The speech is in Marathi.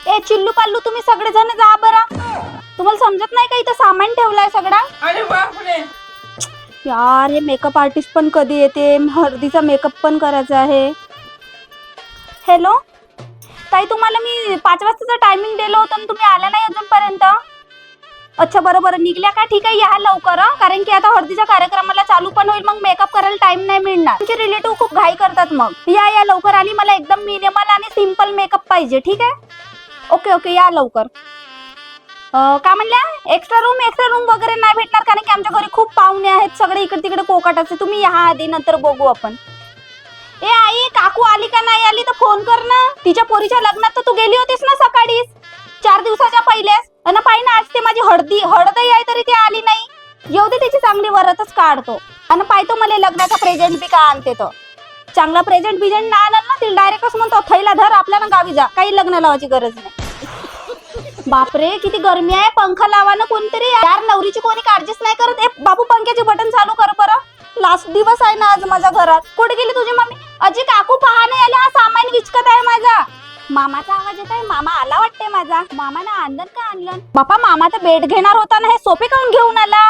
ए चिल्लू पाल्लू तुम्ही सगळेजण जा बरं. तुम्हाला समजत नाही का इथं सामान ठेवलाय सगळा. अरे बापरे. यार हे मेकअप आर्टिस्ट पण कधी येते, हळदीचा मेकअप पण करायचा आहे. हॅलो ताई, तुम्हाला मी 5 वाजताचा टायमिंग दिलं होतं, तुम्ही आला नाही अजूनपर्यंत. अच्छा बरं निघल्या का? ठीक आहे या लवकर, कारण की आता हळदीच्या कार्यक्रमाला चालू पण होईल, मग मेकअप करायला टाइम नाही मिळणार. तुमचे रिलेटिव्ह खूप घाई करतात. मग या लवकर. आणि मला एकदम मिनिमल आणि सिंपल मेकअप पाहिजे. ठीक आहे ओके या लवकर. का म्हणल्या? एक्स्ट्रा रूम वगैरे नाही भेटणार, कारण की आमच्या घरी खूप पाहुणे आहेत, सगळे इकडे तिकडे कोकाटाचे. तुम्ही या आधी, नंतर बघू आपण. ए आई, काकू आली का नाही आली तर फोन कर ना. तिच्या पोरीच्या लग्नात तर तू गेली होतीस ना सकाळीच, 4 दिवसाच्या पहिलेच. आणि पाहि ना आज ते माझी हळदही आहे तरी ती आली नाही. येऊ दे, तिची चांगली वरतच काढतो. आणि पाहतो मला लग्नाचा प्रेझेंट बी का आणते. तो चांगला प्रेझेंट ना आणल ना, तिला डायरेक्टच म्हणतो थैला धर, आपल्याला गावी जा, काही लग्न लावायची गरज नाही. बापरे किती गरमी आहे, पंखा लावा ना कोणतरी. यार नवरीची कोणी काळजीच नाही करत. ए बाबू पंख्याचे बटन चालू कर बरं. लास्ट दिवस आहे ना आज माझ्या घरात. कुठे गेली तुझी मम्मी? अजी काकू पहा नाही आले, हा सामान विचकत आहे माझा. मामाचा आवाज येत आहे. मामा आला वाटते माझा. मामानं आणलं का आणलं? बापा मामा तर बेड घेणार होता ना, हे सोफे काऊन घेऊन आला?